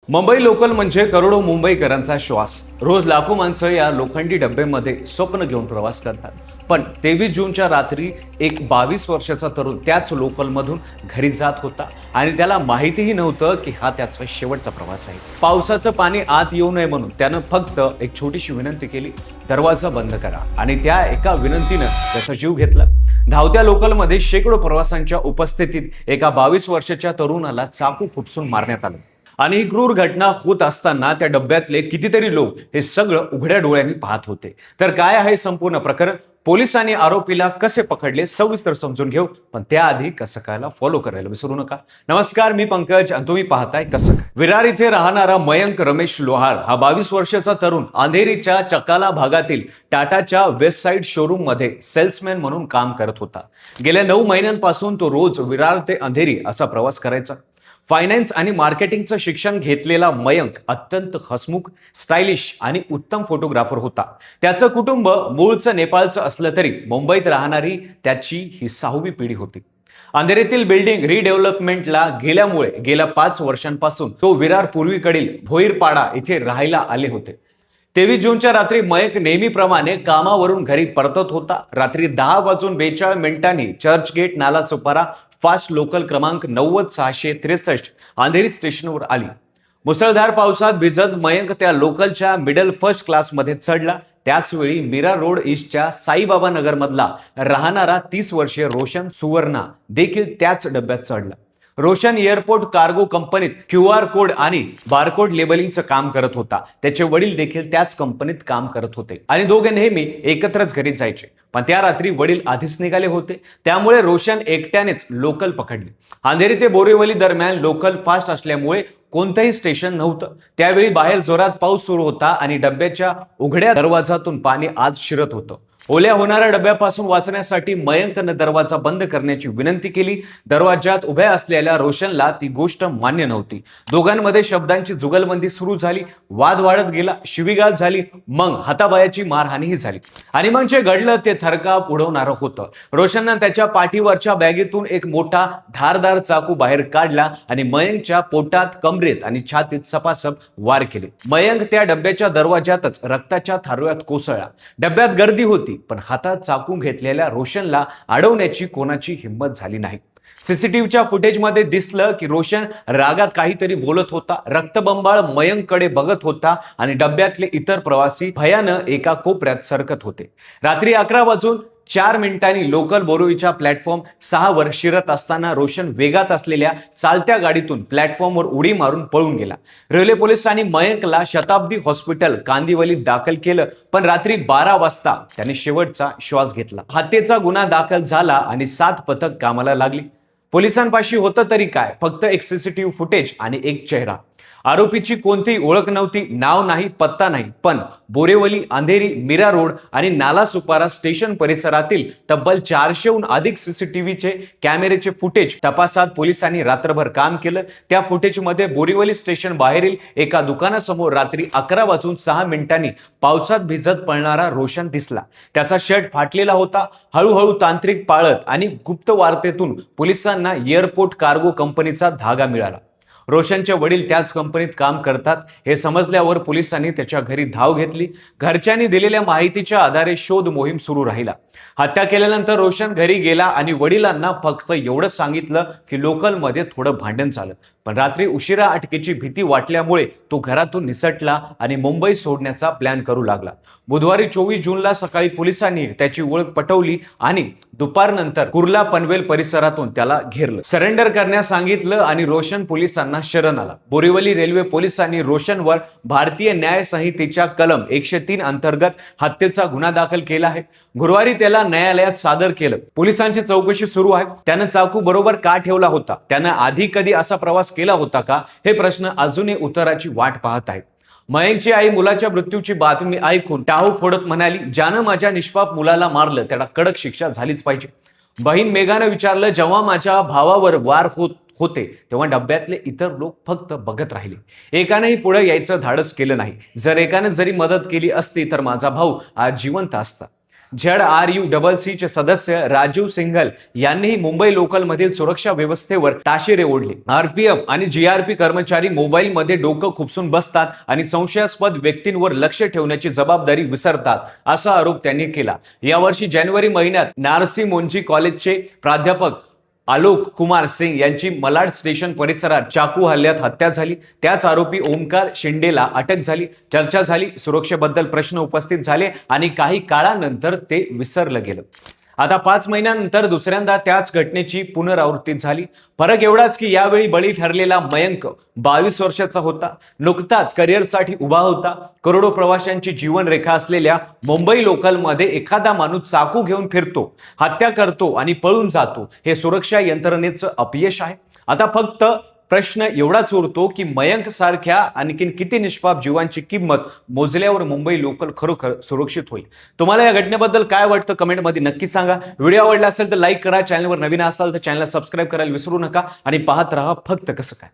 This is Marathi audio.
मुंबई लोकल म्हणजे करोडो मुंबईकरांचा श्वास। रोज लाखो माणसं या लोखंडी डब्यामध्ये स्वप्न घेऊन प्रवास करतात। पण 23 जूनच्या रात्री एक 22 वर्षाचा तरुण त्याच लोकलमधून घरी जात होता आणि त्याला माहितीही नव्हतं की हा त्याचा शेवटचा प्रवास आहे। पावसाचं पाणी आत येऊ नये म्हणून त्यानं फक्त एक छोटीशी विनंती केली, दरवाजा बंद करा, आणि त्या एका विनंतीनं त्याचा जीव घेतला। धावत्या लोकलमध्ये शेकडो प्रवाशांच्या उपस्थितीत एका 22 वर्षाच्या तरुणाला चाकू खुपसून मारण्यात आलं। आणि ही क्रूर घटना होत असताना त्या डब्यातले कितीतरी लोक हे सगळं उघड्या डोळ्यांनी पाहत होते। तर काय आहे संपूर्ण प्रकरण, पोलिसांनी आरोपीला कसे पकडले, सविस्तर समजून घेऊ। पण त्याआधी कसं कायला फॉलो करायला विसरू नका। नमस्कार, मी पंकज आणि तुम्ही पाहताय कसं काय। विरार इथे राहणारा मयंक रमेश लोहार हा 22 वर्षाचा तरुण अंधेरीच्या चकाला भागातील टाटाच्या वेस्ट साइड शोरूम मध्ये सेल्समॅन म्हणून काम करत होता। गेल्या 9 महिन्यांपासून तो रोज विरार ते अंधेरी असा प्रवास करायचा। फायनान्स आणि मार्केटिंगचं शिक्षण घेतलेला मयंक अत्यंत हसमुख, स्टायलिश आणि उत्तम फोटोग्राफर होता। त्याचं कुटुंब मूळचं नेपाळचं असलं तरी मुंबईत राहणारी त्याची ही 6वी पिढी होती। अंधेरीतील बिल्डिंग रिडेव्हलपमेंटला गेल्यामुळे गेल्या 5 वर्षांपासून तो विरार पूर्वीकडील भोईरपाडा इथे राहायला आले होते। 23 जूनच्या रात्री मयंक नेहमीप्रमाणे कामावरून घरी परतत होता। रात्री 10:42 चर्चगेट नालासोपारा फास्ट लोकल क्रमांक 90-663 अंधेरी स्टेशनवर आली। मुसळधार पावसात भिजत मयंक त्या लोकलच्या मिडल फर्स्ट क्लासमध्ये चढला। त्याच वेळी मीरा रोड ईस्टच्या साईबाबा नगरमधला राहणारा 30 वर्षीय रोशन सुवर्णा देखील त्याच डब्यात चढला। रोशन एअरपोर्ट कार्गो कंपनीत QR कोड आणि बारकोड लेबलिंगचं काम करत होता। त्याचे वडील देखील त्याच कंपनीत काम करत होते आणि दोघे नेहमी एकत्रच घरी जायचे। पण त्या रात्री वडील आधीच निघाले होते, त्यामुळे रोशन एकट्यानेच लोकल पकडली। अंधेरी ते बोरिवली दरम्यान लोकल फास्ट असल्यामुळे कोणतंही स्टेशन नव्हतं। त्यावेळी बाहेर जोरात पाऊस सुरू होता आणि डब्याच्या उघड्या दरवाजातून पाणी आत शिरत होतं। ओल्या होणाऱ्या डब्यापासून वाचण्यासाठी मयंकनं दरवाजा बंद करण्याची विनंती केली। दरवाजात उभ्या असलेल्या रोशनला ती गोष्ट मान्य नव्हती। दोघांमध्ये शब्दांची जुगलबंदी सुरू झाली, वाद वाढत गेला, शिवीगाळ झाली, मग हाताबायाची मारहाणीही झाली। आणि मग जे घडलं ते थरकाप उडवणारं होतं। रोशननं त्याच्या पाठीवरच्या बॅगेतून एक मोठा धारदार चाकू बाहेर काढला आणि मयंकच्या पोटात, कमरेत आणि छातीत सपासप वार केले। मयंक त्या डब्याच्या दरवाजातच रक्ताच्या थारोळ्यात कोसळला। डब्यात गर्दी होती, पण हातात चाकू घेतलेल्या रोशनला अडवण्याची कोणाची हिंमत झाली नाही। सीसीटीव्हीच्या फुटेजमध्ये दिसलं की रोशन रागात काहीतरी बोलत होता, रक्तबंबाळ मयंककडे बघत होता आणि डब्यातले इतर प्रवासी भयानं एका कोपऱ्यात सरकत होते। रात्री 11:04 लोकल बोरिवलीच्या प्लॅटफॉर्म 6 वर शिरत असताना रोशन वेगात असलेल्या चालत्या गाडीतून प्लॅटफॉर्मवर उडी मारून पळून गेला। रेल्वे पोलिसांनी मयंकला शताब्दी हॉस्पिटल कांदिवलीत दाखल केलं, पण रात्री 12 वाजता त्याने शेवटचा श्वास घेतला। हत्येचा गुन्हा दाखल झाला आणि 7 पथक कामाला लागली। पोलिसांपाशी होतं तरी काय, फक्त एक सीसीटीव्ही फुटेज आणि एक चेहरा। आरोपीची कोणतीही ओळख नव्हती, नाव नाही, पत्ता नाही। पण बोरिवली, अंधेरी, मीरा रोड आणि नालासोपारा स्टेशन परिसरातील तब्बल 400हून अधिक सीसीटीव्हीचे कॅमेरेचे फुटेज तपासात पोलिसांनी रात्रभर काम केलं। त्या फुटेजमध्ये बोरिवली स्टेशन बाहेरील एका दुकानासमोर रात्री 11:06 पावसात भिजत पळणारा रोशन दिसला। त्याचा शर्ट फाटलेला होता। हळूहळू तांत्रिक पाळत आणि गुप्त वार्तेतून पोलिसांना एअरपोर्ट कार्गो कंपनीचा धागा मिळाला। रोशनचे वडील त्याच कंपनीत काम करतात हे समजल्यावर पोलिसांनी त्याच्या घरी धाव घेतली। घरच्यांनी दिलेल्या माहितीच्या आधारे शोध मोहीम सुरू राहिला। हत्या केल्यानंतर रोशन घरी गेला आणि वडिलांना फक्त एवढंच सांगितलं की लोकलमध्ये थोडं भांडण झालं, पण रात्री उशिरा अटकेची भीती वाटल्यामुळे तो घरातून निसटला आणि मुंबई सोडण्याचा प्लॅन करू लागला। बुधवारी 24 जूनला सकाळी पोलिसांनी त्याची ओळख पटवली आणि दुपारनंतर कुर्ला पनवेल परिसरातून त्याला घेरलं, सरेंडर करण्यास सांगितलं आणि रोशन पोलिसांना शरण आला। बोरिवली रेल्वे पोलिसांनी रोशनवर भारतीय न्याय संहितेच्या कलम 103 अंतर्गत हत्येचा गुन्हा दाखल केला आहे। गुरुवारी त्याला न्यायालयात सादर केलं। पोलिसांची चौकशी सुरू आहे। त्यानं चाकू बरोबर का ठेवला होता, त्यानं आधी कधी असा प्रवास केला होता का, हे प्रश्न अजूनही उत्तराची वाट पाहत आहेत। मयंकची आई मुलाच्या मृत्यूची बातमी ऐकून टाहू फोडत म्हणाली, ज्यानं माझ्या निष्पाप मुलाला मारलं त्याला कडक शिक्षा झालीच पाहिजे। बहीण मेघानं विचारलं, जेव्हा माझ्या भावावर वार होते तेव्हा डब्यातले इतर लोक फक्त बघत राहिले। एकानेही पुढे यायचं धाडस केलं नाही। जर एकाने जरी मदत केली असती तर माझा भाऊ आज जिवंत असता। ZRUCC चे सदस्य राजीव सिंघल यांनीही मुंबई लोकलमधील सुरक्षा व्यवस्थेवर ताशेरे ओढले. RPF आणि GRP कर्मचारी मोबाईलमध्ये डोकं खुपसून बसतात आणि संशयास्पद व्यक्तींवर लक्ष ठेवण्याची जबाबदारी विसरतात, असा आरोप त्यांनी केला. यावर्षी जानेवारी महिन्यात नारसी मोंची कॉलेजचे प्राध्यापक आलोक कुमार सिंग यांची मलाड स्टेशन परिसरात चाकू हल्ल्यात हत्या झाली. त्याच आरोपी ओमकार शिंदेला अटक झाली. चर्चा झाली, सुरक्षेबद्दल प्रश्न उपस्थित झाले आणि काही काळानंतर ते विसरलं गेलं. आता 5 महिन्यानंतर दुसऱ्यांदा त्याच घटनेची पुनरावृत्ती झाली. फरक एवढाच की यावेळी बळी ठरलेला मयंक 22 वर्षाचा होता. नुकताच करिअरसाठी उभा होता. करोडो प्रवाशांची जीवनरेखा असलेल्या मुंबई लोकलमध्ये एखादा माणूस चाकू घेऊन फिरतो, हत्या करतो आणि पळून जातो. हे सुरक्षा यंत्रणेचं अपयश आहे. आता फक्त प्रश्न एवढाच उरतो की मयंक सारख्या आणखीन किती निष्पाप जीवांची किंमत मोजल्यावर मुंबई लोकल खरोखर सुरक्षित होईल. तुम्हाला या घटनेबद्दल काय वाटतं कमेंटमध्ये नक्की सांगा. व्हिडिओ आवडला असेल तर लाईक करा. चॅनलवर नवीन असाल तर चॅनलला सबस्क्राईब करायला विसरू नका आणि पाहत राहा फक्त कसं काय.